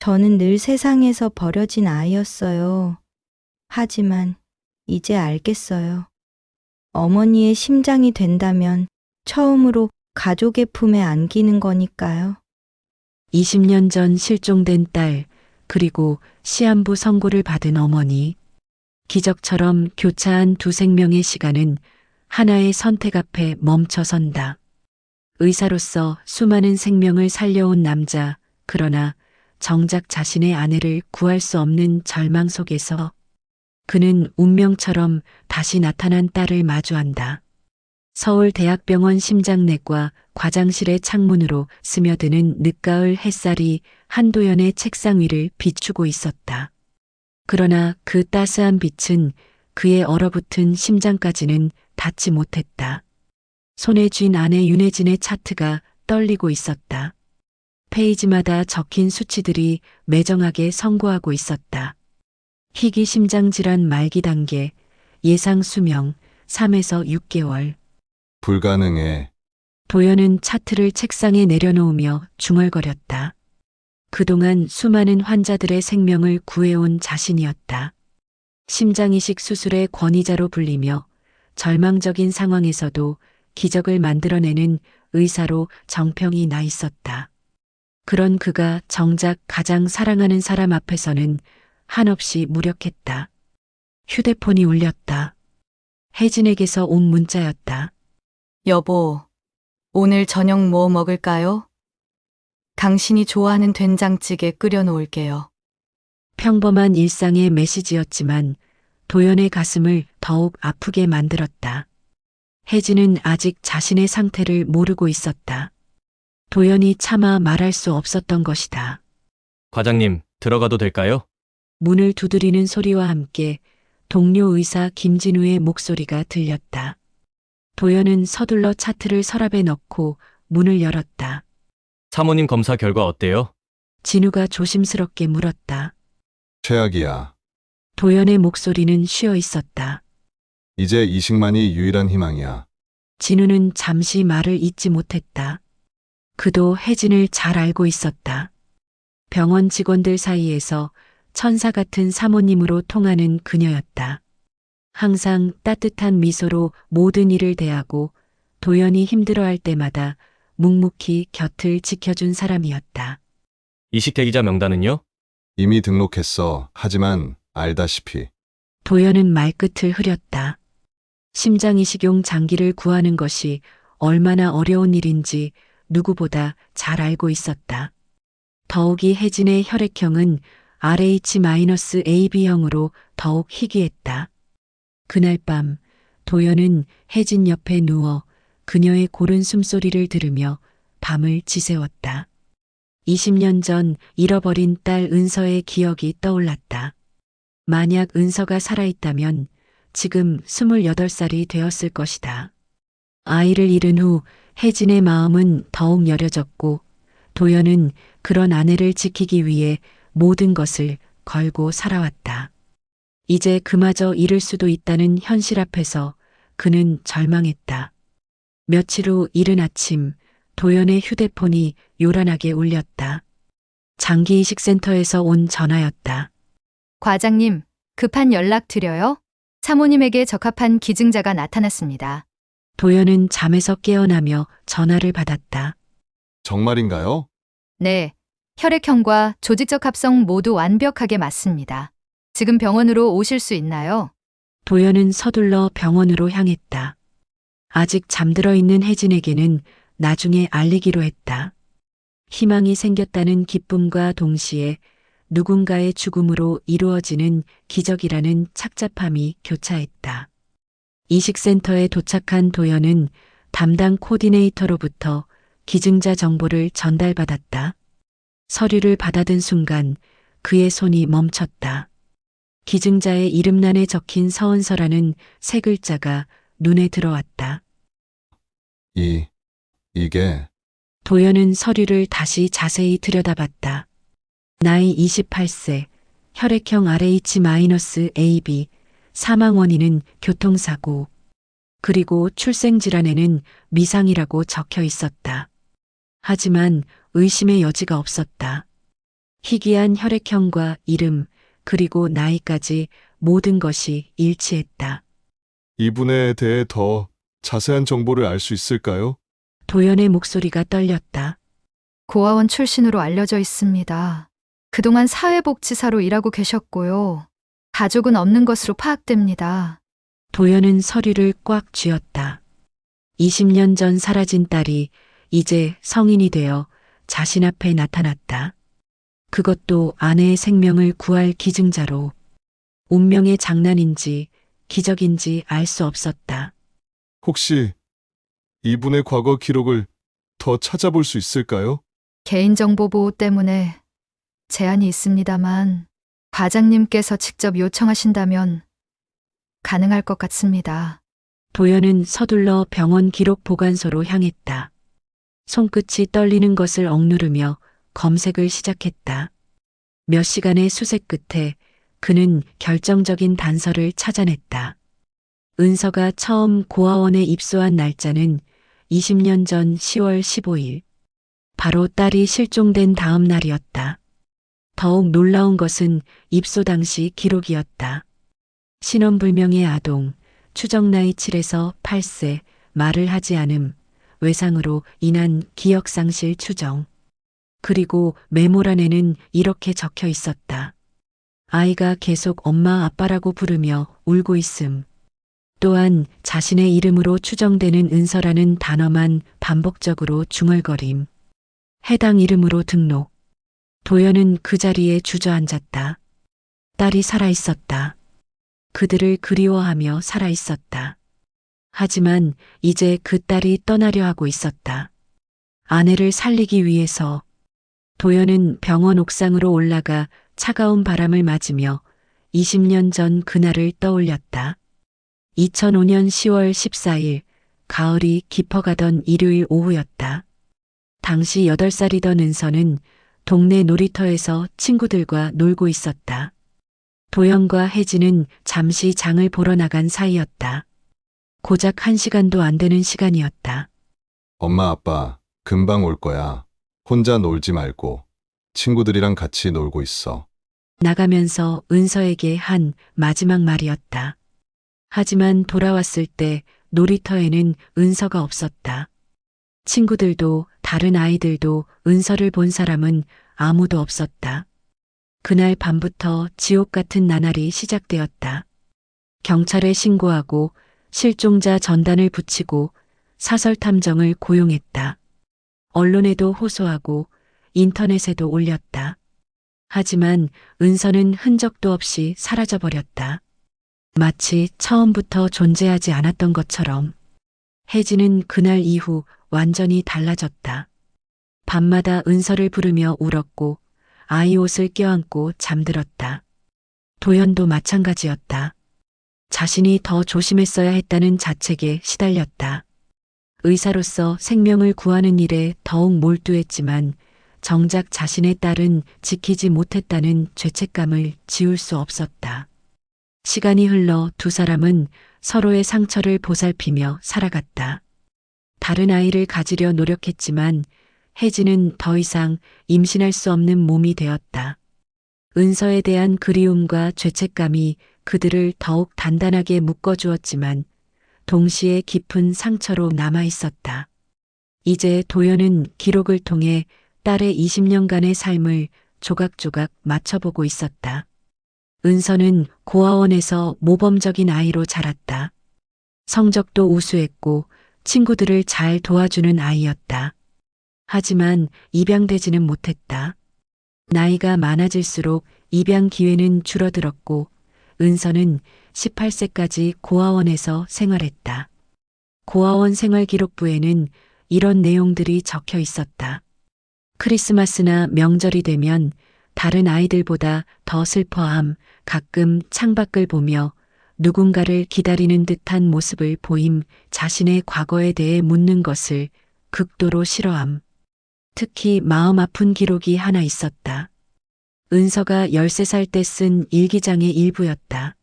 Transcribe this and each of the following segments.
저는 늘 세상에서 버려진 아이였어요. 하지만 이제 알겠어요. 어머니의 심장이 된다면 처음으로 가족의 품에 안기는 거니까요. 20년 전 실종된 딸, 그리고 시한부 선고를 받은 어머니. 기적처럼 교차한 두 생명의 시간은 하나의 선택 앞에 멈춰선다. 의사로서 수많은 생명을 살려온 남자, 그러나 정작 자신의 아내를 구할 수 없는 절망 속에서 그는 운명처럼 다시 나타난 딸을 마주한다. 서울대학병원 심장내과 과장실의 창문으로 스며드는 늦가을 햇살이 한도연의 책상 위를 비추고 있었다. 그러나 그 따스한 빛은 그의 얼어붙은 심장까지는 닿지 못했다. 손에 쥔 아내 윤혜진의 차트가 떨리고 있었다. 페이지마다 적힌 수치들이 매정하게 선고하고 있었다. 희귀 심장질환 말기 단계, 예상 수명 3에서 6개월. 불가능해. 도연은 차트를 책상에 내려놓으며 중얼거렸다. 그동안 수많은 환자들의 생명을 구해온 자신이었다. 심장이식 수술의 권위자로 불리며 절망적인 상황에서도 기적을 만들어내는 의사로 정평이 나 있었다. 그런 그가 정작 가장 사랑하는 사람 앞에서는 한없이 무력했다. 휴대폰이 울렸다. 혜진에게서 온 문자였다. 여보, 오늘 저녁 뭐 먹을까요? 당신이 좋아하는 된장찌개 끓여 놓을게요. 평범한 일상의 메시지였지만 도연의 가슴을 더욱 아프게 만들었다. 혜진은 아직 자신의 상태를 모르고 있었다. 도연이 차마 말할 수 없었던 것이다. 과장님, 들어가도 될까요? 문을 두드리는 소리와 함께 동료 의사 김진우의 목소리가 들렸다. 도연은 서둘러 차트를 서랍에 넣고 문을 열었다. 사모님 검사 결과 어때요? 진우가 조심스럽게 물었다. 최악이야. 도연의 목소리는 쉬어 있었다. 이제 이식만이 유일한 희망이야. 진우는 잠시 말을 잇지 못했다. 그도 혜진을 잘 알고 있었다. 병원 직원들 사이에서 천사 같은 사모님으로 통하는 그녀였다. 항상 따뜻한 미소로 모든 일을 대하고 도연이 힘들어할 때마다 묵묵히 곁을 지켜준 사람이었다. 이식 대기자 명단은요? 이미 등록했어. 하지만 알다시피 도연은 말끝을 흐렸다. 심장이식용 장기를 구하는 것이 얼마나 어려운 일인지 누구보다 잘 알고 있었다. 더욱이 혜진의 혈액형은 RH-AB형으로 더욱 희귀했다. 그날 밤 도연은 혜진 옆에 누워 그녀의 고른 숨소리를 들으며 밤을 지새웠다. 20년 전 잃어버린 딸 은서의 기억이 떠올랐다. 만약 은서가 살아있다면 지금 28살이 되었을 것이다. 아이를 잃은 후 혜진의 마음은 더욱 여려졌고 도연은 그런 아내를 지키기 위해 모든 것을 걸고 살아왔다. 이제 그마저 잃을 수도 있다는 현실 앞에서 그는 절망했다. 며칠 후 이른 아침 도연의 휴대폰이 요란하게 울렸다. 장기이식센터에서 온 전화였다. 과장님, 급한 연락 드려요. 사모님에게 적합한 기증자가 나타났습니다. 도연은 잠에서 깨어나며 전화를 받았다. 정말인가요? 네, 혈액형과 조직적 합성 모두 완벽하게 맞습니다. 지금 병원으로 오실 수 있나요? 도연은 서둘러 병원으로 향했다. 아직 잠들어 있는 혜진에게는 나중에 알리기로 했다. 희망이 생겼다는 기쁨과 동시에 누군가의 죽음으로 이루어지는 기적이라는 착잡함이 교차했다. 이식센터에 도착한 도연은 담당 코디네이터로부터 기증자 정보를 전달받았다. 서류를 받아든 순간 그의 손이 멈췄다. 기증자의 이름란에 적힌 서은서라는 세 글자가 눈에 들어왔다. 이게 도연은 서류를 다시 자세히 들여다봤다. 나이 28세, 혈액형 RH-AB, 사망 원인은 교통사고, 그리고 출생질환에는 미상이라고 적혀 있었다. 하지만 의심의 여지가 없었다. 희귀한 혈액형과 이름, 그리고 나이까지 모든 것이 일치했다. 이분에 대해 더 자세한 정보를 알 수 있을까요? 도연의 목소리가 떨렸다. 고아원 출신으로 알려져 있습니다. 그동안 사회복지사로 일하고 계셨고요. 가족은 없는 것으로 파악됩니다. 도연은 서류를 꽉 쥐었다. 20년 전 사라진 딸이 이제 성인이 되어 자신 앞에 나타났다. 그것도 아내의 생명을 구할 기증자로. 운명의 장난인지 기적인지 알 수 없었다. 혹시 이분의 과거 기록을 더 찾아볼 수 있을까요? 개인정보 보호 때문에 제한이 있습니다만 과장님께서 직접 요청하신다면 가능할 것 같습니다. 도연은 서둘러 병원 기록 보관소로 향했다. 손끝이 떨리는 것을 억누르며 검색을 시작했다. 몇 시간의 수색 끝에 그는 결정적인 단서를 찾아냈다. 은서가 처음 고아원에 입소한 날짜는 20년 전 10월 15일. 바로 딸이 실종된 다음 날이었다. 더욱 놀라운 것은 입소 당시 기록이었다. 신원불명의 아동, 추정 나이 7에서 8세, 말을 하지 않음, 외상으로 인한 기억상실 추정. 그리고 메모란에는 이렇게 적혀 있었다. 아이가 계속 엄마 아빠라고 부르며 울고 있음. 또한 자신의 이름으로 추정되는 은서라는 단어만 반복적으로 중얼거림. 해당 이름으로 등록. 도연은 그 자리에 주저앉았다. 딸이 살아있었다. 그들을 그리워하며 살아있었다. 하지만 이제 그 딸이 떠나려 하고 있었다. 아내를 살리기 위해서. 도연은 병원 옥상으로 올라가 차가운 바람을 맞으며 20년 전 그날을 떠올렸다. 2005년 10월 14일, 가을이 깊어가던 일요일 오후였다. 당시 8살이던 은서는 동네 놀이터에서 친구들과 놀고 있었다. 도연과 혜진은 잠시 장을 보러 나간 사이였다. 고작 1시간도 안 되는 시간이었다. 엄마, 아빠, 금방 올 거야. 혼자 놀지 말고 친구들이랑 같이 놀고 있어. 나가면서 은서에게 한 마지막 말이었다. 하지만 돌아왔을 때 놀이터에는 은서가 없었다. 친구들도 다른 아이들도 은서를 본 사람은 아무도 없었다. 그날 밤부터 지옥 같은 나날이 시작되었다. 경찰에 신고하고 실종자 전단을 붙이고 사설 탐정을 고용했다. 언론에도 호소하고 인터넷에도 올렸다. 하지만 은서는 흔적도 없이 사라져버렸다. 마치 처음부터 존재하지 않았던 것처럼. 혜진은 그날 이후 완전히 달라졌다. 밤마다 은서를 부르며 울었고 아이 옷을 껴안고 잠들었다. 도연도 마찬가지였다. 자신이 더 조심했어야 했다는 자책에 시달렸다. 의사로서 생명을 구하는 일에 더욱 몰두했지만 정작 자신의 딸은 지키지 못했다는 죄책감을 지울 수 없었다. 시간이 흘러 두 사람은 서로의 상처를 보살피며 살아갔다. 다른 아이를 가지려 노력했지만 혜진은 더 이상 임신할 수 없는 몸이 되었다. 은서에 대한 그리움과 죄책감이 그들을 더욱 단단하게 묶어주었지만 동시에 깊은 상처로 남아 있었다. 이제 도연은 기록을 통해 딸의 20년간의 삶을 조각조각 맞춰보고 있었다. 은서는 고아원에서 모범적인 아이로 자랐다. 성적도 우수했고 친구들을 잘 도와주는 아이였다. 하지만 입양되지는 못했다. 나이가 많아질수록 입양 기회는 줄어들었고 은서는 18세까지 고아원에서 생활했다. 고아원 생활기록부에는 이런 내용들이 적혀 있었다. 크리스마스나 명절이 되면 다른 아이들보다 더 슬퍼함, 가끔 창밖을 보며 누군가를 기다리는 듯한 모습을 보임, 자신의 과거에 대해 묻는 것을 극도로 싫어함. 특히 마음 아픈 기록이 하나 있었다. 은서가 13살 때 쓴 일기장의 일부였다.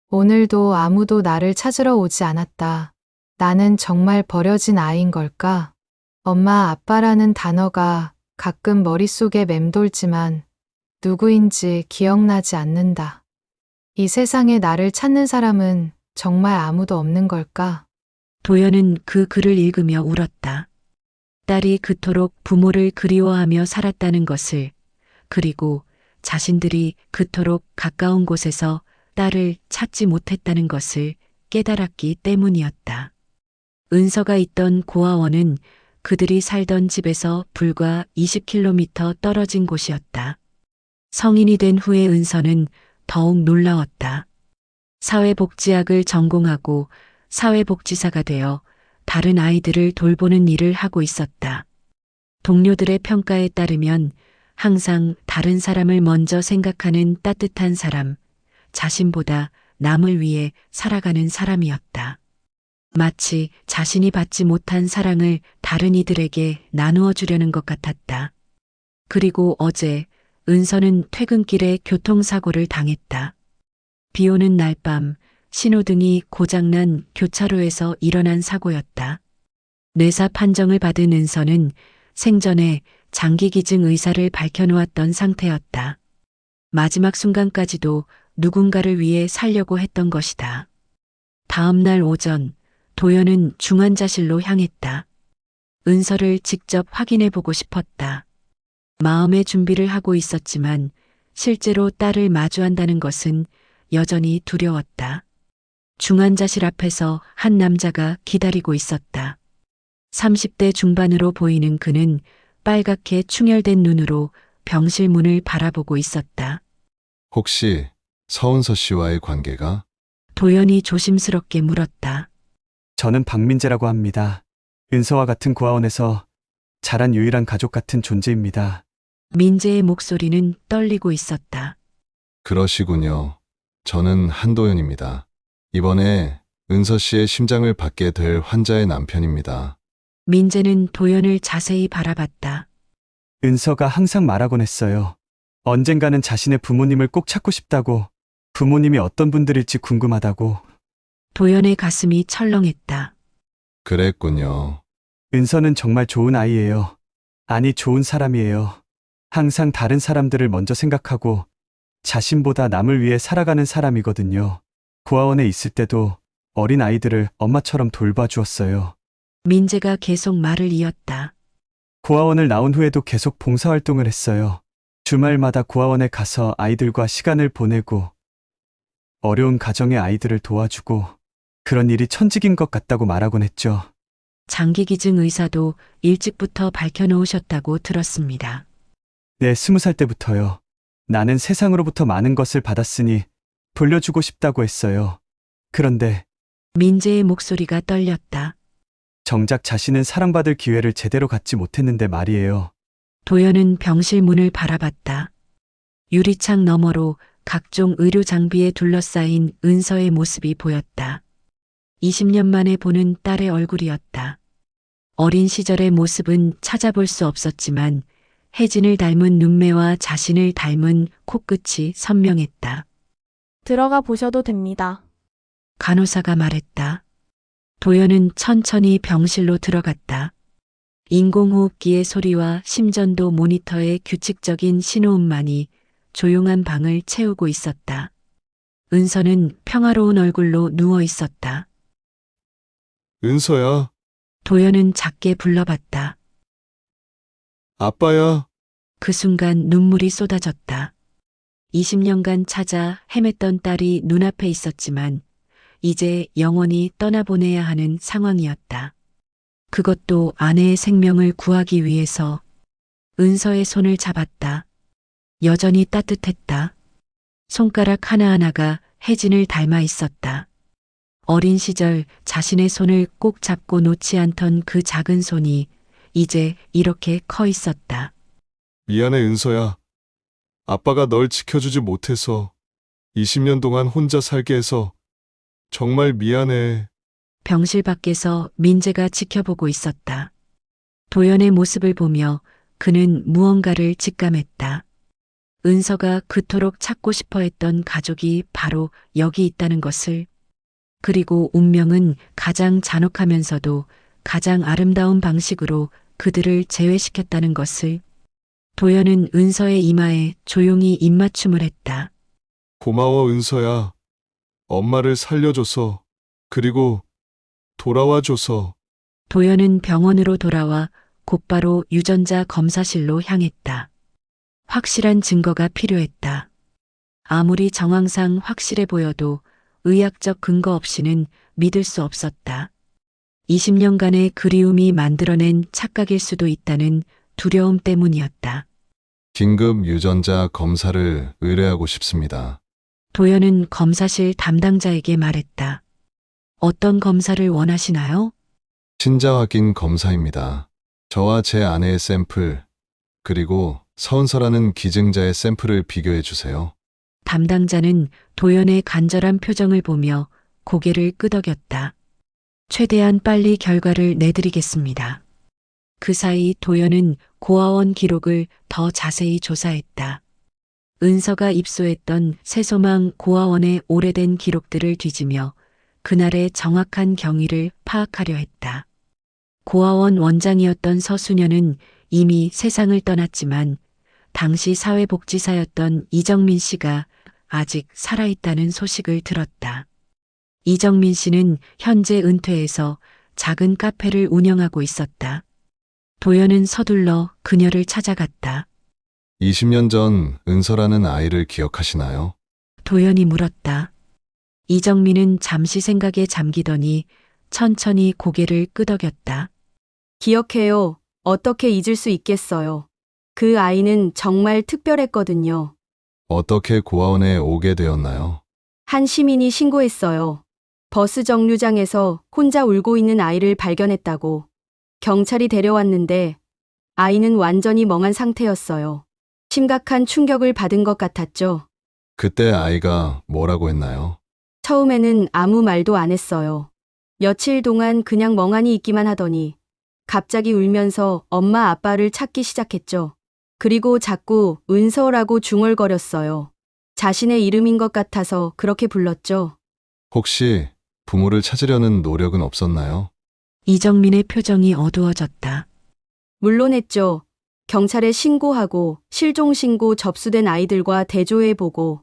오늘도 아무도 나를 찾으러 오지 않았다. 나는 정말 버려진 아이인 걸까? 엄마, 아빠라는 단어가 가끔 머릿속에 맴돌지만 누구인지 기억나지 않는다. 이 세상에 나를 찾는 사람은 정말 아무도 없는 걸까? 도연은 그 글을 읽으며 울었다. 딸이 그토록 부모를 그리워하며 살았다는 것을, 그리고 자신들이 그토록 가까운 곳에서 딸을 찾지 못했다는 것을 깨달았기 때문이었다. 은서가 있던 고아원은 그들이 살던 집에서 불과 20km 떨어진 곳이었다. 성인이 된 후에 은서는 더욱 놀라웠다. 사회복지학을 전공하고 사회복지사가 되어 다른 아이들을 돌보는 일을 하고 있었다. 동료들의 평가에 따르면 항상 다른 사람을 먼저 생각하는 따뜻한 사람, 자신보다 남을 위해 살아가는 사람이었다. 마치 자신이 받지 못한 사랑을 다른 이들에게 나누어 주려는 것 같았다. 그리고 어제 은서는 퇴근길에 교통사고를 당했다. 비 오는 날 밤 신호등이 고장난 교차로에서 일어난 사고였다. 뇌사 판정을 받은 은서는 생전에 장기기증 의사를 밝혀놓았던 상태였다. 마지막 순간까지도 누군가를 위해 살려고 했던 것이다. 다음 날 오전 도연은 중환자실로 향했다. 은서를 직접 확인해 보고 싶었다. 마음의 준비를 하고 있었지만 실제로 딸을 마주한다는 것은 여전히 두려웠다. 중환자실 앞에서 한 남자가 기다리고 있었다. 30대 중반으로 보이는 그는 빨갛게 충혈된 눈으로 병실 문을 바라보고 있었다. 혹시 서은서 씨와의 관계가? 도연이 조심스럽게 물었다. 저는 박민재라고 합니다. 은서와 같은 고아원에서 자란 유일한 가족 같은 존재입니다. 민재의 목소리는 떨리고 있었다. 그러시군요. 저는 한도연입니다. 이번에 은서 씨의 심장을 받게 될 환자의 남편입니다. 민재는 도연을 자세히 바라봤다. 은서가 항상 말하곤 했어요. 언젠가는 자신의 부모님을 꼭 찾고 싶다고, 부모님이 어떤 분들일지 궁금하다고. 도연의 가슴이 철렁했다. 그랬군요. 은서는 정말 좋은 아이예요. 아니, 좋은 사람이에요. 항상 다른 사람들을 먼저 생각하고 자신보다 남을 위해 살아가는 사람이거든요. 고아원에 있을 때도 어린 아이들을 엄마처럼 돌봐주었어요. 민재가 계속 말을 이었다. 고아원을 나온 후에도 계속 봉사활동을 했어요. 주말마다 고아원에 가서 아이들과 시간을 보내고 어려운 가정의 아이들을 도와주고 그런 일이 천직인 것 같다고 말하곤 했죠. 장기기증 의사도 일찍부터 밝혀놓으셨다고 들었습니다. 네, 20살 때부터요. 나는 세상으로부터 많은 것을 받았으니 돌려주고 싶다고 했어요. 그런데 민재의 목소리가 떨렸다. 정작 자신은 사랑받을 기회를 제대로 갖지 못했는데 말이에요. 도연은 병실 문을 바라봤다. 유리창 너머로 각종 의료 장비에 둘러싸인 은서의 모습이 보였다. 20년 만에 보는 딸의 얼굴이었다. 어린 시절의 모습은 찾아볼 수 없었지만 혜진을 닮은 눈매와 자신을 닮은 코끝이 선명했다. 들어가 보셔도 됩니다. 간호사가 말했다. 도연은 천천히 병실로 들어갔다. 인공호흡기의 소리와 심전도 모니터의 규칙적인 신호음만이 조용한 방을 채우고 있었다. 은서는 평화로운 얼굴로 누워 있었다. 은서야, 도연은 작게 불러봤다. 아빠야. 그 순간 눈물이 쏟아졌다. 20년간 찾아 헤맸던 딸이 눈앞에 있었지만 이제 영원히 떠나보내야 하는 상황이었다. 그것도 아내의 생명을 구하기 위해서. 은서의 손을 잡았다. 여전히 따뜻했다. 손가락 하나하나가 혜진을 닮아 있었다. 어린 시절 자신의 손을 꼭 잡고 놓지 않던 그 작은 손이 이제 이렇게 커 있었다. 미안해, 은서야. 아빠가 널 지켜주지 못해서 20년 동안 혼자 살게 해서 정말 미안해. 병실 밖에서 민재가 지켜보고 있었다. 도연의 모습을 보며 그는 무언가를 직감했다. 은서가 그토록 찾고 싶어 했던 가족이 바로 여기 있다는 것을. 그리고 운명은 가장 잔혹하면서도 가장 아름다운 방식으로 그들을 제외시켰다는 것을. 도연은 은서의 이마에 조용히 입맞춤을 했다. 고마워, 은서야. 엄마를 살려줘서, 그리고 돌아와줘서. 도연은 병원으로 돌아와 곧바로 유전자 검사실로 향했다. 확실한 증거가 필요했다. 아무리 정황상 확실해 보여도 의학적 근거 없이는 믿을 수 없었다. 20년간의 그리움이 만들어낸 착각일 수도 있다는 두려움 때문이었다. 긴급 유전자 검사를 의뢰하고 싶습니다. 도연은 검사실 담당자에게 말했다. 어떤 검사를 원하시나요? 신자 확인 검사입니다. 저와 제 아내의 샘플, 그리고 서은서라는 기증자의 샘플을 비교해 주세요. 담당자는 도연의 간절한 표정을 보며 고개를 끄덕였다. 최대한 빨리 결과를 내드리겠습니다. 그 사이 도연은 고아원 기록을 더 자세히 조사했다. 은서가 입소했던 새소망 고아원의 오래된 기록들을 뒤지며 그날의 정확한 경위를 파악하려 했다. 고아원 원장이었던 서수녀는 이미 세상을 떠났지만 당시 사회복지사였던 이정민 씨가 아직 살아있다는 소식을 들었다. 이정민 씨는 현재 은퇴해서 작은 카페를 운영하고 있었다. 도연은 서둘러 그녀를 찾아갔다. 20년 전 은서라는 아이를 기억하시나요? 도연이 물었다. 이정민은 잠시 생각에 잠기더니 천천히 고개를 끄덕였다. 기억해요. 어떻게 잊을 수 있겠어요. 그 아이는 정말 특별했거든요. 어떻게 고아원에 오게 되었나요? 한 시민이 신고했어요. 버스 정류장에서 혼자 울고 있는 아이를 발견했다고. 경찰이 데려왔는데 아이는 완전히 멍한 상태였어요. 심각한 충격을 받은 것 같았죠. 그때 아이가 뭐라고 했나요? 처음에는 아무 말도 안 했어요. 며칠 동안 그냥 멍하니 있기만 하더니 갑자기 울면서 엄마 아빠를 찾기 시작했죠. 그리고 자꾸 은서라고 중얼거렸어요. 자신의 이름인 것 같아서 그렇게 불렀죠. 혹시 부모를 찾으려는 노력은 없었나요? 이정민의 표정이 어두워졌다. 물론 했죠. 경찰에 신고하고 실종신고 접수된 아이들과 대조해보고.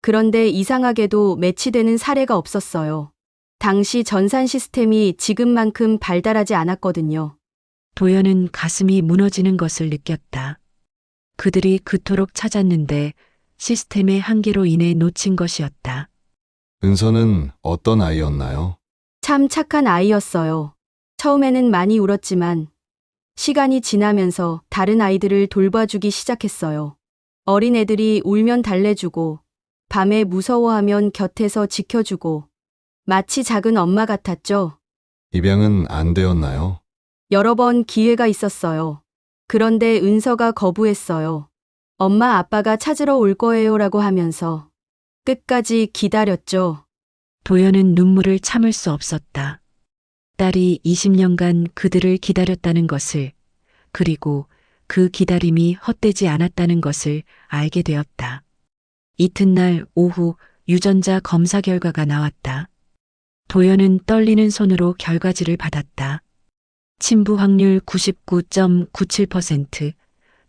그런데 이상하게도 매치되는 사례가 없었어요. 당시 전산 시스템이 지금만큼 발달하지 않았거든요. 도연은 가슴이 무너지는 것을 느꼈다. 그들이 그토록 찾았는데 시스템의 한계로 인해 놓친 것이었다. 은서는 어떤 아이였나요? 참 착한 아이였어요. 처음에는 많이 울었지만 시간이 지나면서 다른 아이들을 돌봐주기 시작했어요. 어린 애들이 울면 달래주고 밤에 무서워하면 곁에서 지켜주고 마치 작은 엄마 같았죠. 입양은 안 되었나요? 여러 번 기회가 있었어요. 그런데 은서가 거부했어요. 엄마 아빠가 찾으러 올 거예요라고 하면서 끝까지 기다렸죠. 도연은 눈물을 참을 수 없었다. 딸이 20년간 그들을 기다렸다는 것을, 그리고 그 기다림이 헛되지 않았다는 것을 알게 되었다. 이튿날 오후 유전자 검사 결과가 나왔다. 도연은 떨리는 손으로 결과지를 받았다. 친부 확률 99.97%,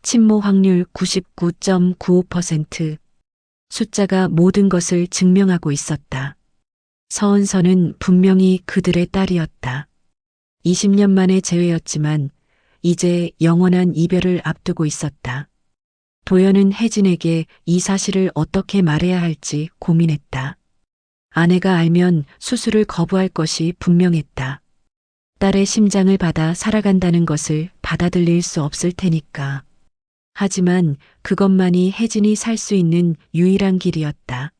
친모 확률 99.95%. 숫자가 모든 것을 증명하고 있었다. 서은서는 분명히 그들의 딸이었다. 20년 만의 재회였지만 이제 영원한 이별을 앞두고 있었다. 도연은 혜진에게 이 사실을 어떻게 말해야 할지 고민했다. 아내가 알면 수술을 거부할 것이 분명했다. 딸의 심장을 받아 살아간다는 것을 받아들일 수 없을 테니까. 하지만 그것만이 혜진이 살 수 있는 유일한 길이었다.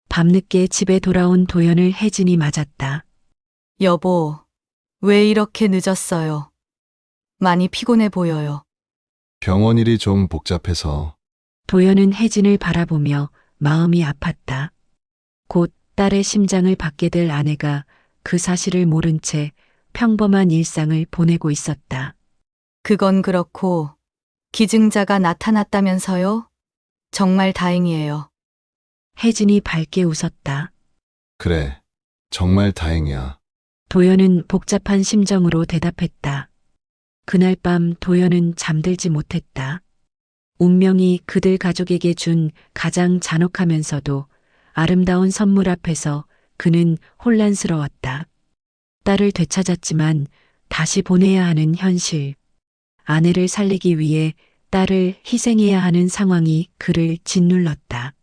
밤늦게 집에 돌아온 도연을 혜진이 맞았다. 여보, 왜 이렇게 늦었어요? 많이 피곤해 보여요. 병원 일이 좀 복잡해서. 도연은 혜진을 바라보며 마음이 아팠다. 곧 딸의 심장을 받게 될 아내가 그 사실을 모른 채 평범한 일상을 보내고 있었다. 그건 그렇고 기증자가 나타났다면서요? 정말 다행이에요. 혜진이 밝게 웃었다. 그래, 정말 다행이야. 도연은 복잡한 심정으로 대답했다. 그날 밤 도연은 잠들지 못했다. 운명이 그들 가족에게 준 가장 잔혹하면서도 아름다운 선물 앞에서 그는 혼란스러웠다. 딸을 되찾았지만 다시 보내야 하는 현실. 아내를 살리기 위해 딸을 희생해야 하는 상황이 그를 짓눌렀다.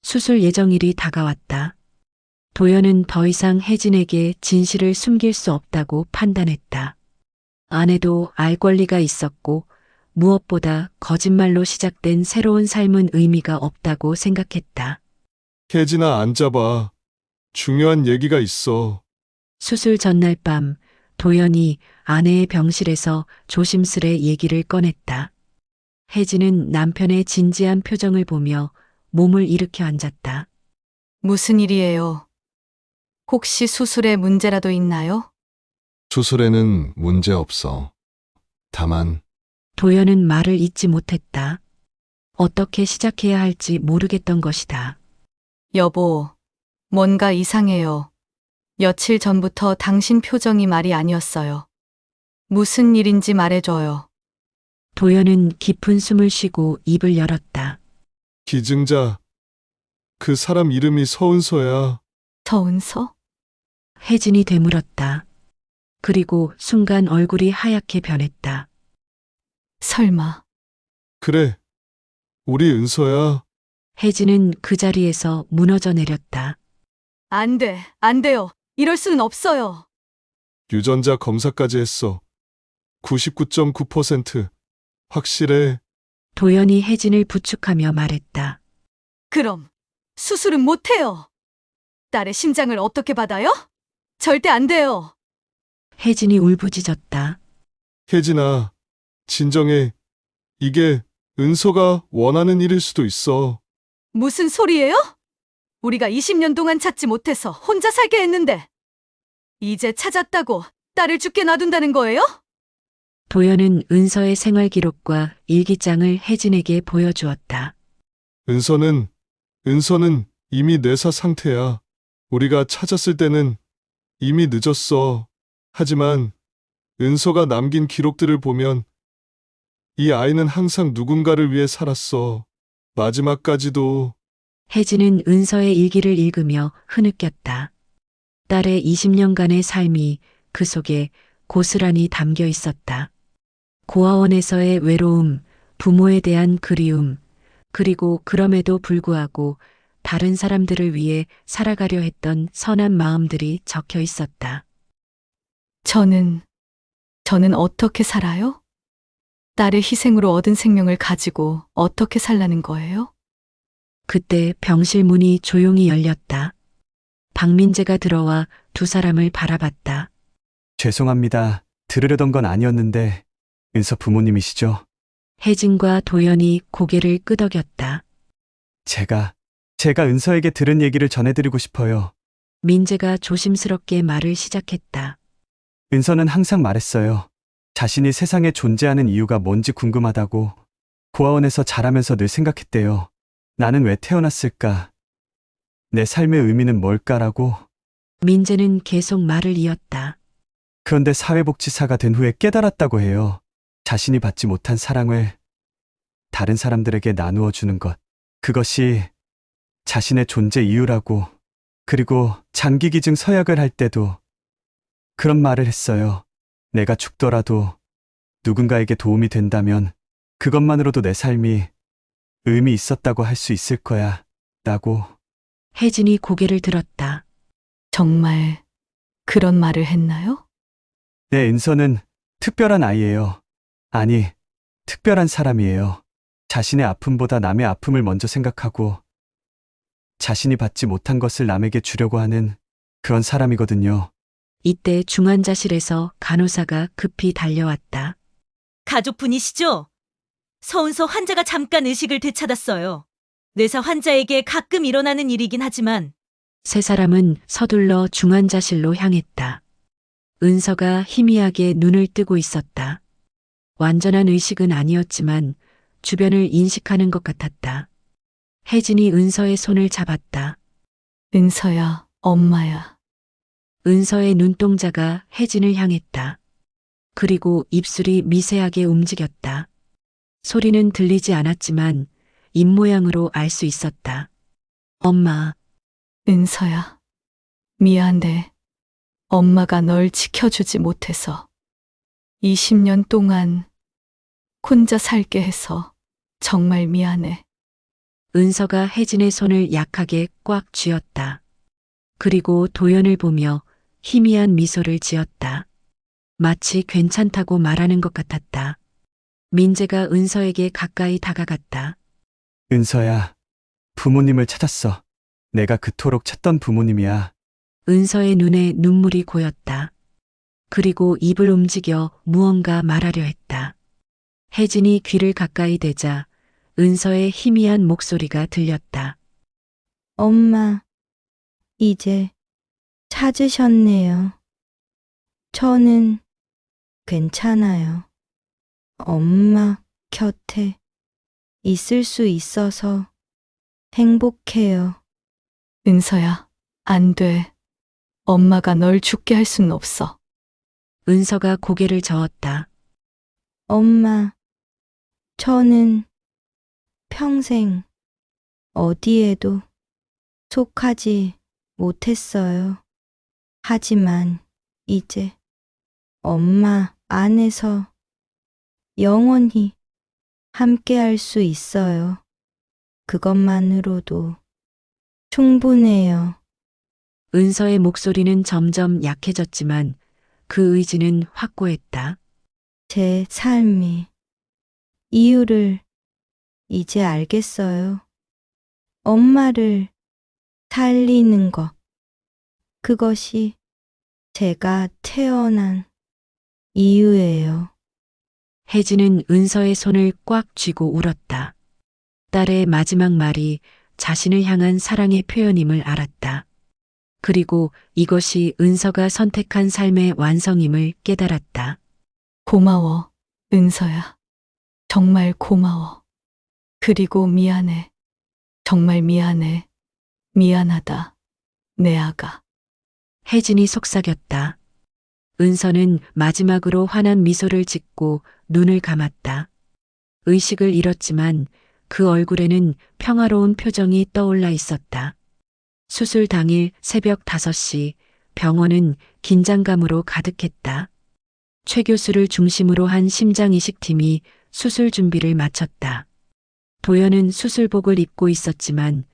수술 예정일이 다가왔다. 도연은 더 이상 혜진에게 진실을 숨길 수 없다고 판단했다. 아내도 알 권리가 있었고 무엇보다 거짓말로 시작된 새로운 삶은 의미가 없다고 생각했다. 혜진아, 앉아봐. 중요한 얘기가 있어. 수술 전날 밤 도연이 아내의 병실에서 조심스레 얘기를 꺼냈다. 혜진은 남편의 진지한 표정을 보며 몸을 일으켜 앉았다. 무슨 일이에요? 혹시 수술에 문제라도 있나요? 수술에는 문제 없어. 다만 도연은 말을 잇지 못했다. 어떻게 시작해야 할지 모르겠던 것이다. 여보, 뭔가 이상해요. 며칠 전부터 당신 표정이 말이 아니었어요. 무슨 일인지 말해줘요. 도연은 깊은 숨을 쉬고 입을 열었다. 기증자, 그 사람 이름이 서은서야. 서은서? 혜진이 되물었다. 그리고 순간 얼굴이 하얗게 변했다. 설마. 그래, 우리 은서야. 혜진은 그 자리에서 무너져 내렸다. 안 돼, 안 돼요. 이럴 수는 없어요. 유전자 검사까지 했어. 99.9% 확실해. 도연이 혜진을 부축하며 말했다. 그럼 수술은 못해요. 딸의 심장을 어떻게 받아요? 절대 안 돼요. 혜진이 울부짖었다. 혜진아, 진정해. 이게 은서가 원하는 일일 수도 있어. 무슨 소리예요? 우리가 20년 동안 찾지 못해서 혼자 살게 했는데 이제 찾았다고 딸을 죽게 놔둔다는 거예요? 도연은 은서의 생활 기록과 일기장을 혜진에게 보여주었다. 은서는 이미 뇌사 상태야. 우리가 찾았을 때는 이미 늦었어. 하지만 은서가 남긴 기록들을 보면 이 아이는 항상 누군가를 위해 살았어. 마지막까지도. 혜진은 은서의 일기를 읽으며 흐느꼈다. 딸의 20년간의 삶이 그 속에 고스란히 담겨 있었다. 고아원에서의 외로움, 부모에 대한 그리움, 그리고 그럼에도 불구하고 다른 사람들을 위해 살아가려 했던 선한 마음들이 적혀 있었다. 저는 어떻게 살아요? 딸의 희생으로 얻은 생명을 가지고 어떻게 살라는 거예요? 그때 병실 문이 조용히 열렸다. 박민재가 들어와 두 사람을 바라봤다. 죄송합니다. 들으려던 건 아니었는데 은서 부모님이시죠? 혜진과 도연이 고개를 끄덕였다. 제가 은서에게 들은 얘기를 전해드리고 싶어요. 민재가 조심스럽게 말을 시작했다. 은서는 항상 말했어요. 자신이 세상에 존재하는 이유가 뭔지 궁금하다고. 고아원에서 자라면서 늘 생각했대요. 나는 왜 태어났을까? 내 삶의 의미는 뭘까라고. 민재는 계속 말을 이었다. 그런데 사회복지사가 된 후에 깨달았다고 해요. 자신이 받지 못한 사랑을 다른 사람들에게 나누어 주는 것. 그것이 자신의 존재 이유라고. 그리고 장기기증 서약을 할 때도 그런 말을 했어요. 내가 죽더라도 누군가에게 도움이 된다면 그것만으로도 내 삶이 의미 있었다고 할 수 있을 거야. 라고. 혜진이 고개를 들었다. 정말 그런 말을 했나요? 내 은서는 특별한 아이예요. 아니, 특별한 사람이에요. 자신의 아픔보다 남의 아픔을 먼저 생각하고 자신이 받지 못한 것을 남에게 주려고 하는 그런 사람이거든요. 이때 중환자실에서 간호사가 급히 달려왔다. 가족분이시죠? 서은서 환자가 잠깐 의식을 되찾았어요. 뇌사 환자에게 가끔 일어나는 일이긴 하지만 세 사람은 서둘러 중환자실로 향했다. 은서가 희미하게 눈을 뜨고 있었다. 완전한 의식은 아니었지만 주변을 인식하는 것 같았다. 혜진이 은서의 손을 잡았다. 은서야, 엄마야. 은서의 눈동자가 혜진을 향했다. 그리고 입술이 미세하게 움직였다. 소리는 들리지 않았지만 입모양으로 알 수 있었다. 엄마, 은서야, 미안해. 엄마가 널 지켜주지 못해서 20년 동안 혼자 살게 해서 정말 미안해. 은서가 혜진의 손을 약하게 꽉 쥐었다. 그리고 도연을 보며 희미한 미소를 지었다. 마치 괜찮다고 말하는 것 같았다. 민재가 은서에게 가까이 다가갔다. 은서야, 부모님을 찾았어. 내가 그토록 찾던 부모님이야. 은서의 눈에 눈물이 고였다. 그리고 입을 움직여 무언가 말하려 했다. 혜진이 귀를 가까이 대자 은서의 희미한 목소리가 들렸다. 엄마, 이제 찾으셨네요. 저는 괜찮아요. 엄마 곁에 있을 수 있어서 행복해요. 은서야, 안 돼. 엄마가 널 죽게 할 수는 없어. 은서가 고개를 저었다. 엄마, 저는 평생 어디에도 속하지 못했어요. 하지만 이제 엄마 안에서 영원히 함께할 수 있어요. 그것만으로도 충분해요. 은서의 목소리는 점점 약해졌지만 그 의지는 확고했다. 제 삶의 이유를 이제 알겠어요. 엄마를 살리는 것. 그것이 제가 태어난 이유예요. 혜진은 은서의 손을 꽉 쥐고 울었다. 딸의 마지막 말이 자신을 향한 사랑의 표현임을 알았다. 그리고 이것이 은서가 선택한 삶의 완성임을 깨달았다. 고마워, 은서야. 정말 고마워. 그리고 미안해. 정말 미안해. 미안하다. 내 아가. 혜진이 속삭였다. 은서는 마지막으로 환한 미소를 짓고 눈을 감았다. 의식을 잃었지만 그 얼굴에는 평화로운 표정이 떠올라 있었다. 수술 당일 새벽 5시 병원은 긴장감으로 가득했다. 최 교수를 중심으로 한 심장이식팀이 수술 준비를 마쳤다. 도연은 수술복을 입고 있었지만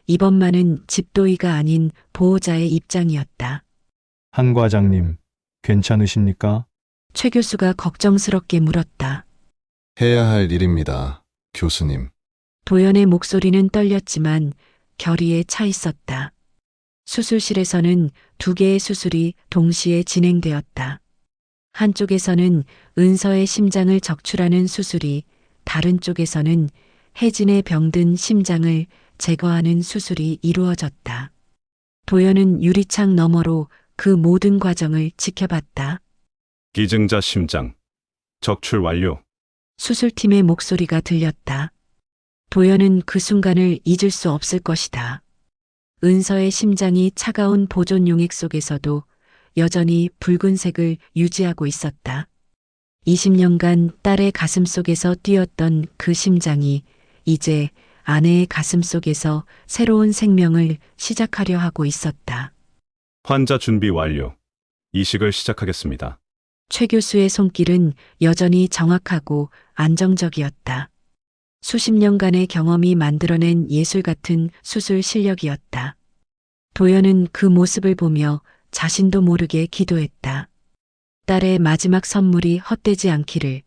이번만은 집도의가 아닌 보호자의 입장이었다. 한 과장님, 괜찮으십니까? 최 교수가 걱정스럽게 물었다. 해야 할 일입니다, 교수님. 도연의 목소리는 떨렸지만 결의에 차 있었다. 수술실에서는 2개의 수술이 동시에 진행되었다. 한쪽에서는 은서의 심장을 적출하는 수술이, 다른 쪽에서는 혜진의 병든 심장을 제거하는 수술이 이루어졌다. 도연은 유리창 너머로 그 모든 과정을 지켜봤다. 기증자 심장 적출 완료. 수술팀의 목소리가 들렸다. 도연은 그 순간을 잊을 수 없을 것이다. 은서의 심장이 차가운 보존 용액 속에서도 여전히 붉은색을 유지하고 있었다. 20년간 딸의 가슴 속에서 뛰었던 그 심장이 이제 아내의 가슴 속에서 새로운 생명을 시작하려 하고 있었다. 환자 준비 완료. 이식을 시작하겠습니다. 최 교수의 손길은 여전히 정확하고 안정적이었다. 수십 년간의 경험이 만들어낸 예술 같은 수술 실력이었다. 도연은 그 모습을 보며 자신도 모르게 기도했다. 딸의 마지막 선물이 헛되지 않기를,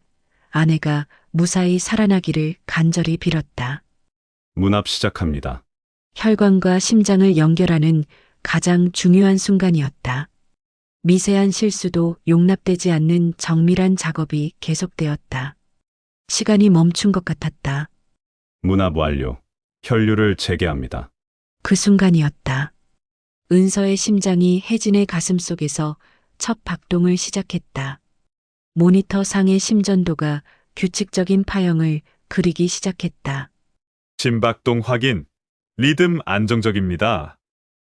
아내가 무사히 살아나기를 간절히 빌었다. 문압 시작합니다. 혈관과 심장을 연결하는 가장 중요한 순간이었다. 미세한 실수도 용납되지 않는 정밀한 작업이 계속되었다. 시간이 멈춘 것 같았다. 문압 완료. 혈류를 재개합니다. 그 순간이었다. 은서의 심장이 혜진의 가슴 속에서 첫 박동을 시작했다. 모니터 상의 심전도가 규칙적인 파형을 그리기 시작했다. 심박동 확인. 리듬 안정적입니다.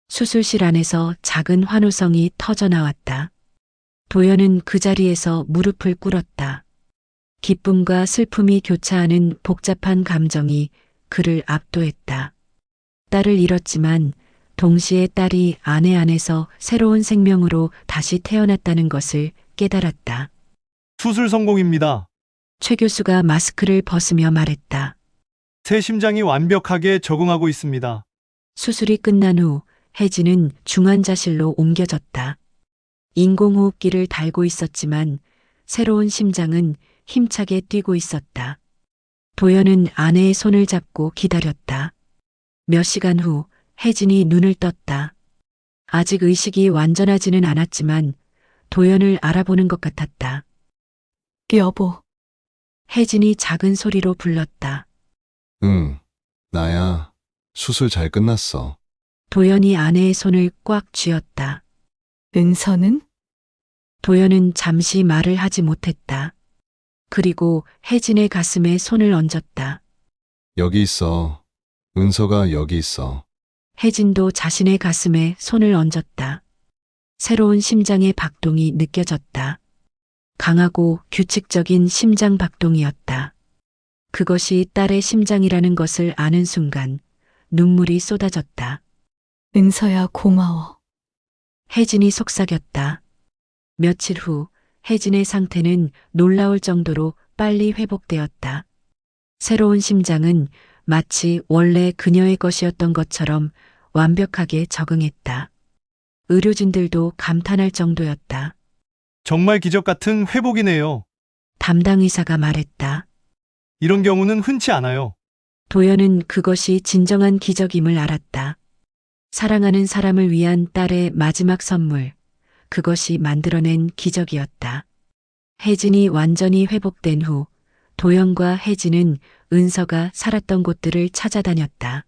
수술실 안에서 작은 환호성이 터져 나왔다. 도연은 그 자리에서 무릎을 꿇었다. 기쁨과 슬픔이 교차하는 복잡한 감정이 그를 압도했다. 딸을 잃었지만 동시에 딸이 아내 안에서 새로운 생명으로 다시 태어났다는 것을 깨달았다. 수술 성공입니다. 최 교수가 마스크를 벗으며 말했다. 새 심장이 완벽하게 적응하고 있습니다. 수술이 끝난 후 혜진은 중환자실로 옮겨졌다. 인공호흡기를 달고 있었지만 새로운 심장은 힘차게 뛰고 있었다. 도연은 아내의 손을 잡고 기다렸다. 몇 시간 후 혜진이 눈을 떴다. 아직 의식이 완전하지는 않았지만 도연을 알아보는 것 같았다. 여보, 혜진이 작은 소리로 불렀다. 응, 나야. 수술 잘 끝났어. 도연이 아내의 손을 꽉 쥐었다. 은서는? 도연은 잠시 말을 하지 못했다. 그리고 혜진의 가슴에 손을 얹었다. 여기 있어. 은서가 여기 있어. 혜진도 자신의 가슴에 손을 얹었다. 새로운 심장의 박동이 느껴졌다. 강하고 규칙적인 심장 박동이었다. 그것이 딸의 심장이라는 것을 아는 순간 눈물이 쏟아졌다. 은서야, 고마워. 혜진이 속삭였다. 며칠 후 혜진의 상태는 놀라울 정도로 빨리 회복되었다. 새로운 심장은 마치 원래 그녀의 것이었던 것처럼 완벽하게 적응했다. 의료진들도 감탄할 정도였다. 정말 기적 같은 회복이네요. 담당 의사가 말했다. 이런 경우는 흔치 않아요. 도연은 그것이 진정한 기적임을 알았다. 사랑하는 사람을 위한 딸의 마지막 선물, 그것이 만들어낸 기적이었다. 혜진이 완전히 회복된 후 도연과 혜진은 은서가 살았던 곳들을 찾아다녔다.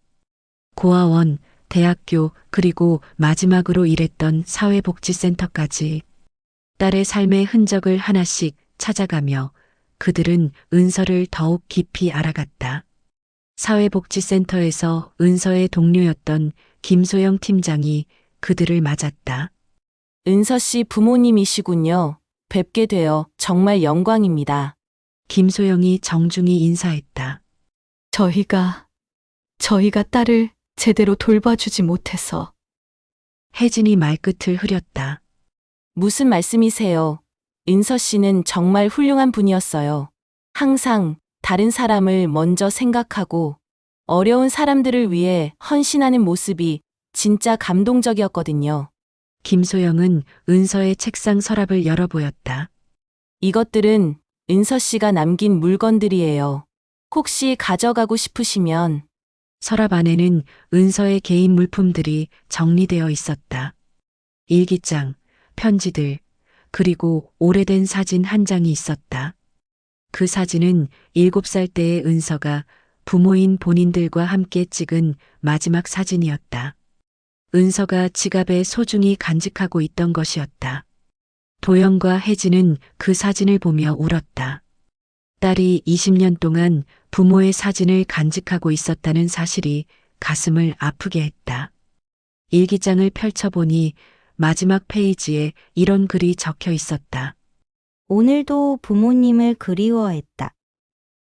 고아원, 대학교, 그리고 마지막으로 일했던 사회복지센터까지 딸의 삶의 흔적을 하나씩 찾아가며 그들은 은서를 더욱 깊이 알아갔다. 사회복지센터에서 은서의 동료였던 김소영 팀장이 그들을 맞았다. 은서 씨 부모님이시군요. 뵙게 되어 정말 영광입니다. 김소영이 정중히 인사했다. 저희가 딸을 제대로 돌봐주지 못해서. 혜진이 말끝을 흐렸다. 무슨 말씀이세요? 은서 씨는 정말 훌륭한 분이었어요. 항상 다른 사람을 먼저 생각하고 어려운 사람들을 위해 헌신하는 모습이 진짜 감동적이었거든요. 김소영은 은서의 책상 서랍을 열어 보였다. 이것들은 은서 씨가 남긴 물건들이에요. 혹시 가져가고 싶으시면. 서랍 안에는 은서의 개인 물품들이 정리되어 있었다. 일기장, 편지들, 그리고 오래된 사진 한 장이 있었다. 그 사진은 7살 때의 은서가 부모인 본인들과 함께 찍은 마지막 사진이었다. 은서가 지갑에 소중히 간직하고 있던 것이었다. 도연과 혜진은 그 사진을 보며 울었다. 딸이 20년 동안 부모의 사진을 간직하고 있었다는 사실이 가슴을 아프게 했다. 일기장을 펼쳐보니 마지막 페이지에 이런 글이 적혀 있었다. 오늘도 부모님을 그리워했다.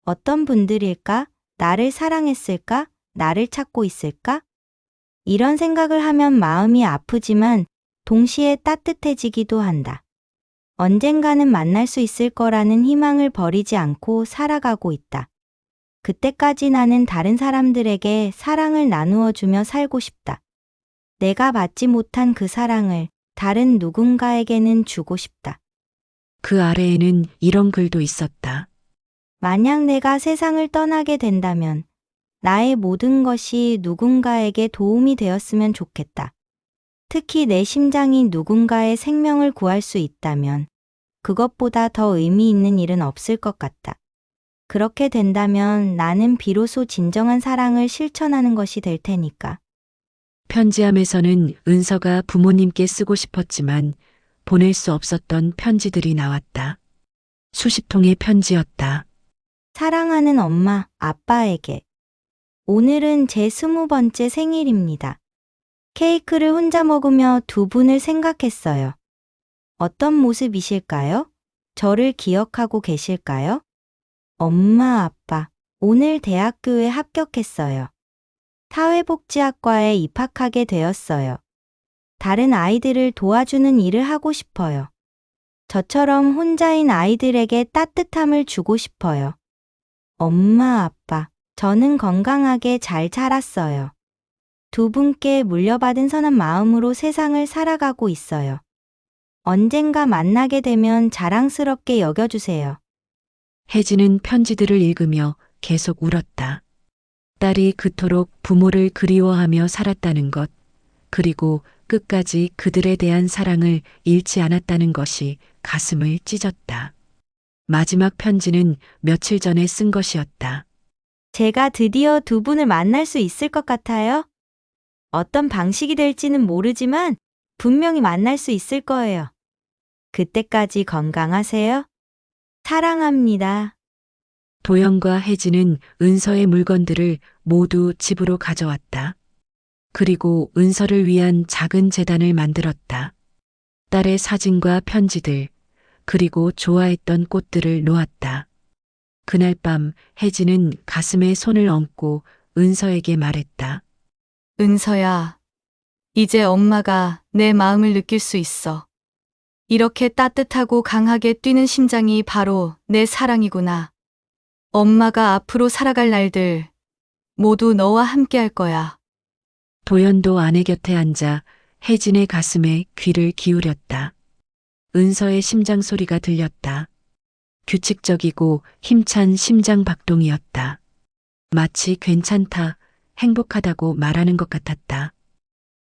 어떤 분들일까? 나를 사랑했을까? 나를 찾고 있을까? 이런 생각을 하면 마음이 아프지만 동시에 따뜻해지기도 한다. 언젠가는 만날 수 있을 거라는 희망을 버리지 않고 살아가고 있다. 그때까지 나는 다른 사람들에게 사랑을 나누어 주며 살고 싶다. 내가 받지 못한 그 사랑을 다른 누군가에게는 주고 싶다. 그 아래에는 이런 글도 있었다. 만약 내가 세상을 떠나게 된다면 나의 모든 것이 누군가에게 도움이 되었으면 좋겠다. 특히 내 심장이 누군가의 생명을 구할 수 있다면 그것보다 더 의미 있는 일은 없을 것 같다. 그렇게 된다면 나는 비로소 진정한 사랑을 실천하는 것이 될 테니까. 편지함에서는 은서가 부모님께 쓰고 싶었지만 보낼 수 없었던 편지들이 나왔다. 수십 통의 편지였다. 사랑하는 엄마, 아빠에게. 오늘은 제 20번째 생일입니다. 케이크를 혼자 먹으며 두 분을 생각했어요. 어떤 모습이실까요? 저를 기억하고 계실까요? 엄마, 아빠, 오늘 대학교에 합격했어요. 사회복지학과에 입학하게 되었어요. 다른 아이들을 도와주는 일을 하고 싶어요. 저처럼 혼자인 아이들에게 따뜻함을 주고 싶어요. 엄마, 아빠, 저는 건강하게 잘 자랐어요. 두 분께 물려받은 선한 마음으로 세상을 살아가고 있어요. 언젠가 만나게 되면 자랑스럽게 여겨주세요. 혜진은 편지들을 읽으며 계속 울었다. 딸이 그토록 부모를 그리워하며 살았다는 것, 그리고 끝까지 그들에 대한 사랑을 잃지 않았다는 것이 가슴을 찢었다. 마지막 편지는 며칠 전에 쓴 것이었다. 제가 드디어 두 분을 만날 수 있을 것 같아요. 어떤 방식이 될지는 모르지만 분명히 만날 수 있을 거예요. 그때까지 건강하세요. 사랑합니다. 도연과 혜진은 은서의 물건들을 모두 집으로 가져왔다. 그리고 은서를 위한 작은 재단을 만들었다. 딸의 사진과 편지들, 그리고 좋아했던 꽃들을 놓았다. 그날 밤 혜진은 가슴에 손을 얹고 은서에게 말했다. 은서야, 이제 엄마가 내 마음을 느낄 수 있어. 이렇게 따뜻하고 강하게 뛰는 심장이 바로 내 사랑이구나. 엄마가 앞으로 살아갈 날들 모두 너와 함께 할 거야. 도연도 아내 곁에 앉아 혜진의 가슴에 귀를 기울였다. 은서의 심장 소리가 들렸다. 규칙적이고 힘찬 심장 박동이었다. 마치 괜찮다, 행복하다고 말하는 것 같았다.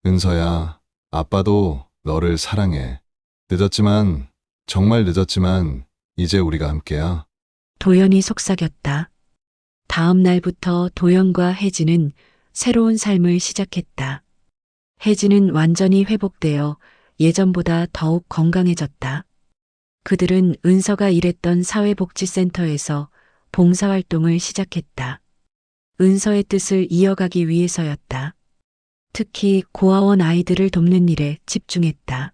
은서야, 아빠도 너를 사랑해. 늦었지만, 정말 늦었지만, 이제 우리가 함께야. 도연이 속삭였다. 다음 날부터 도연과 혜진은 새로운 삶을 시작했다. 혜진은 완전히 회복되어 예전보다 더욱 건강해졌다. 그들은 은서가 일했던 사회복지센터에서 봉사활동을 시작했다. 은서의 뜻을 이어가기 위해서였다. 특히 고아원 아이들을 돕는 일에 집중했다.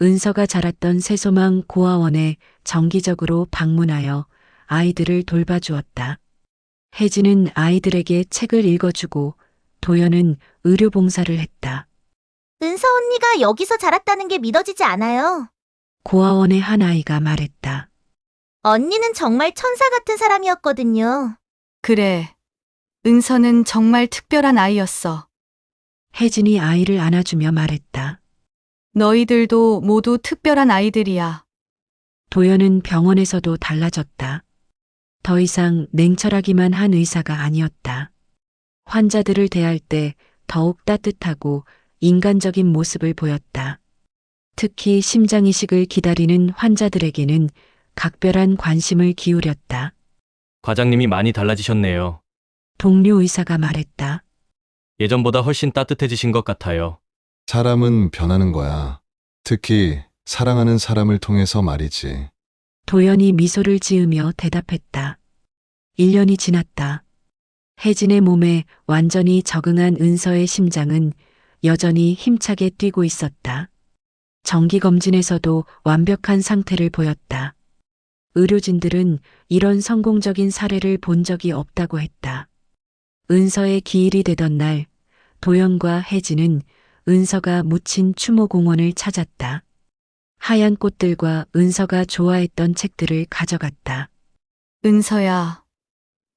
은서가 자랐던 새소망 고아원에 정기적으로 방문하여 아이들을 돌봐주었다. 혜진은 아이들에게 책을 읽어주고 도연은 의료봉사를 했다. 은서 언니가 여기서 자랐다는 게 믿어지지 않아요. 고아원의 한 아이가 말했다. 언니는 정말 천사 같은 사람이었거든요. 그래, 은서는 정말 특별한 아이였어. 혜진이 아이를 안아주며 말했다. 너희들도 모두 특별한 아이들이야. 도연은 병원에서도 달라졌다. 더 이상 냉철하기만 한 의사가 아니었다. 환자들을 대할 때 더욱 따뜻하고 인간적인 모습을 보였다. 특히 심장 이식을 기다리는 환자들에게는 각별한 관심을 기울였다. 과장님이 많이 달라지셨네요. 동료 의사가 말했다. 예전보다 훨씬 따뜻해지신 것 같아요. 사람은 변하는 거야. 특히 사랑하는 사람을 통해서 말이지. 도연이 미소를 지으며 대답했다. 1년이 지났다. 혜진의 몸에 완전히 적응한 은서의 심장은 여전히 힘차게 뛰고 있었다. 정기검진에서도 완벽한 상태를 보였다. 의료진들은 이런 성공적인 사례를 본 적이 없다고 했다. 은서의 기일이 되던 날, 도연과 혜진은 은서가 묻힌 추모공원을 찾았다. 하얀 꽃들과 은서가 좋아했던 책들을 가져갔다. 은서야,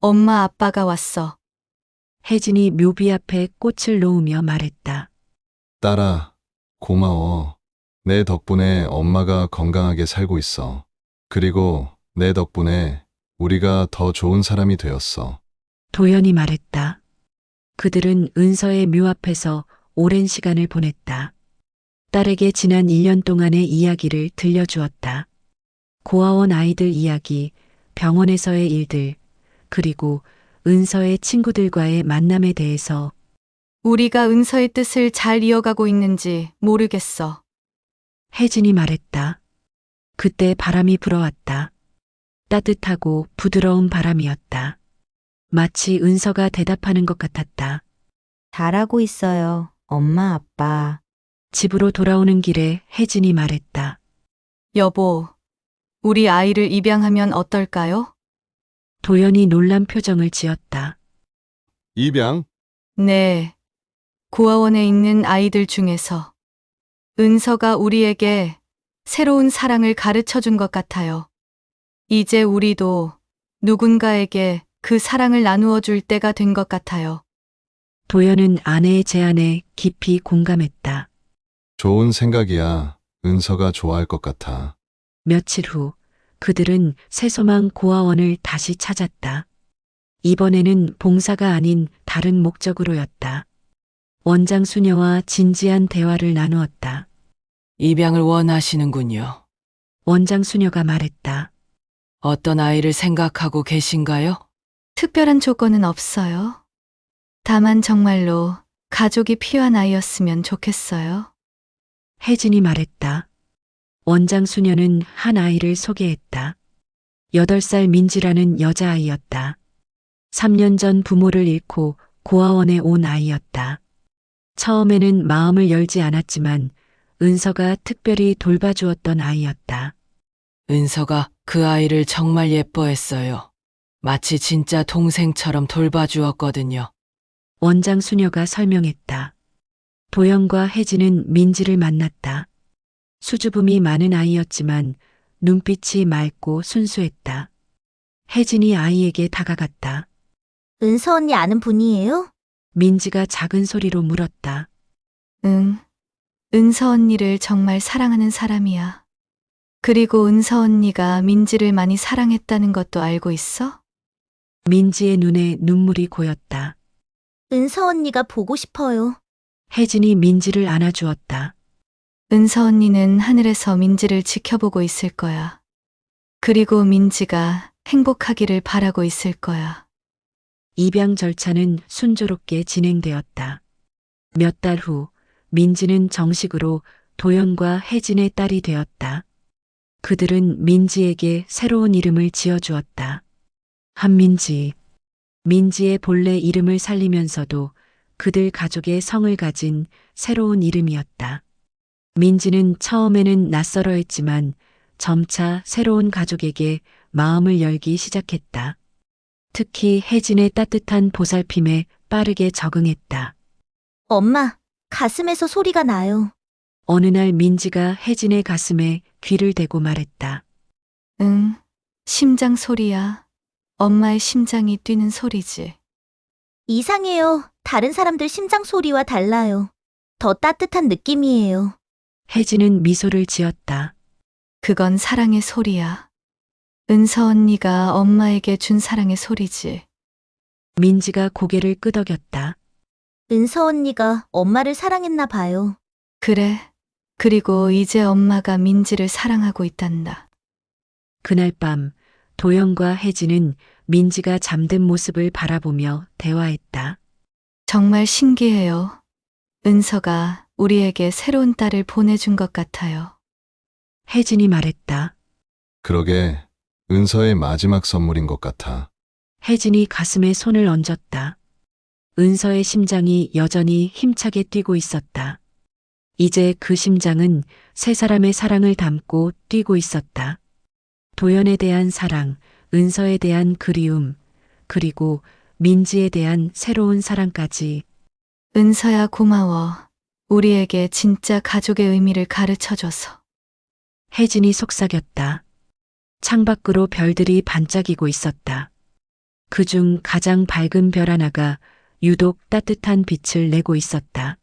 엄마 아빠가 왔어. 혜진이 묘비 앞에 꽃을 놓으며 말했다. 딸아, 고마워. 내 덕분에 엄마가 건강하게 살고 있어. 그리고 내 덕분에 우리가 더 좋은 사람이 되었어. 도연이 말했다. 그들은 은서의 묘 앞에서 오랜 시간을 보냈다. 딸에게 지난 1년 동안의 이야기를 들려주었다. 고아원 아이들 이야기, 병원에서의 일들, 그리고 은서의 친구들과의 만남에 대해서. 우리가 은서의 뜻을 잘 이어가고 있는지 모르겠어. 혜진이 말했다. 그때 바람이 불어왔다. 따뜻하고 부드러운 바람이었다. 마치 은서가 대답하는 것 같았다. 잘하고 있어요, 엄마, 아빠. 집으로 돌아오는 길에 혜진이 말했다. 여보, 우리 아이를 입양하면 어떨까요? 도연이 놀란 표정을 지었다. 입양? 네. 고아원에 있는 아이들 중에서 은서가 우리에게 새로운 사랑을 가르쳐 준 것 같아요. 이제 우리도 누군가에게 그 사랑을 나누어 줄 때가 된 것 같아요. 도연은 아내의 제안에 깊이 공감했다. 좋은 생각이야. 은서가 좋아할 것 같아. 며칠 후 그들은 새소망 고아원을 다시 찾았다. 이번에는 봉사가 아닌 다른 목적으로였다. 원장 수녀와 진지한 대화를 나누었다. 입양을 원하시는군요. 원장 수녀가 말했다. 어떤 아이를 생각하고 계신가요? 특별한 조건은 없어요. 다만 정말로 가족이 필요한 아이였으면 좋겠어요. 혜진이 말했다. 원장 수녀는 한 아이를 소개했다. 8살 민지라는 여자아이였다. 3년 전 부모를 잃고 고아원에 온 아이였다. 처음에는 마음을 열지 않았지만 은서가 특별히 돌봐주었던 아이였다. 은서가 그 아이를 정말 예뻐했어요. 마치 진짜 동생처럼 돌봐주었거든요. 원장 수녀가 설명했다. 도영과 혜진은 민지를 만났다. 수줍음이 많은 아이였지만 눈빛이 맑고 순수했다. 혜진이 아이에게 다가갔다. 은서 언니 아는 분이에요? 민지가 작은 소리로 물었다. 응. 은서 언니를 정말 사랑하는 사람이야. 그리고 은서 언니가 민지를 많이 사랑했다는 것도 알고 있어? 민지의 눈에 눈물이 고였다. 은서 언니가 보고 싶어요. 혜진이 민지를 안아주었다. 은서 언니는 하늘에서 민지를 지켜보고 있을 거야. 그리고 민지가 행복하기를 바라고 있을 거야. 입양 절차는 순조롭게 진행되었다. 몇 달 후 민지는 정식으로 도연과 혜진의 딸이 되었다. 그들은 민지에게 새로운 이름을 지어주었다. 한민지. 민지의 본래 이름을 살리면서도 그들 가족의 성을 가진 새로운 이름이었다. 민지는 처음에는 낯설어 했지만 점차 새로운 가족에게 마음을 열기 시작했다. 특히 혜진의 따뜻한 보살핌에 빠르게 적응했다. 엄마, 가슴에서 소리가 나요. 어느 날 민지가 혜진의 가슴에 귀를 대고 말했다. 응, 심장 소리야. 엄마의 심장이 뛰는 소리지. 이상해요. 다른 사람들 심장 소리와 달라요. 더 따뜻한 느낌이에요. 혜진은 미소를 지었다. 그건 사랑의 소리야. 은서 언니가 엄마에게 준 사랑의 소리지. 민지가 고개를 끄덕였다. 은서 언니가 엄마를 사랑했나 봐요. 그래. 그리고 이제 엄마가 민지를 사랑하고 있단다. 그날 밤 도영과 혜진은 민지가 잠든 모습을 바라보며 대화했다. 정말 신기해요. 은서가 우리에게 새로운 딸을 보내준 것 같아요. 혜진이 말했다. 그러게, 은서의 마지막 선물인 것 같아. 혜진이 가슴에 손을 얹었다. 은서의 심장이 여전히 힘차게 뛰고 있었다. 이제 그 심장은 세 사람의 사랑을 담고 뛰고 있었다. 도연에 대한 사랑, 은서에 대한 그리움, 그리고 민지에 대한 새로운 사랑까지. 은서야 고마워. 우리에게 진짜 가족의 의미를 가르쳐줘서. 혜진이 속삭였다. 창밖으로 별들이 반짝이고 있었다. 그중 가장 밝은 별 하나가 유독 따뜻한 빛을 내고 있었다.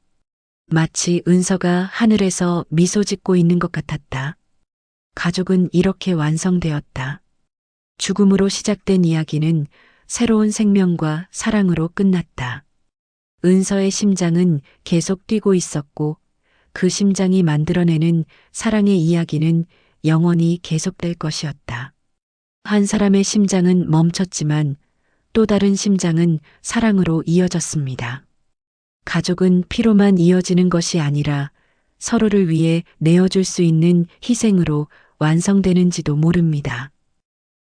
마치 은서가 하늘에서 미소 짓고 있는 것 같았다. 가족은 이렇게 완성되었다. 죽음으로 시작된 이야기는 새로운 생명과 사랑으로 끝났다. 은서의 심장은 계속 뛰고 있었고 그 심장이 만들어내는 사랑의 이야기는 영원히 계속될 것이었다. 한 사람의 심장은 멈췄지만 또 다른 심장은 사랑으로 이어졌습니다. 가족은 피로만 이어지는 것이 아니라 서로를 위해 내어줄 수 있는 희생으로 완성되는지도 모릅니다.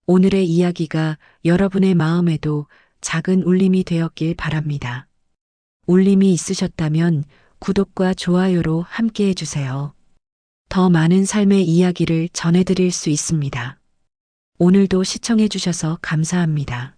오늘의 이야기가 여러분의 마음에도 작은 울림이 되었길 바랍니다. 울림이 있으셨다면 구독과 좋아요로 함께 해주세요. 더 많은 삶의 이야기를 전해드릴 수 있습니다. 오늘도 시청해 주셔서 감사합니다.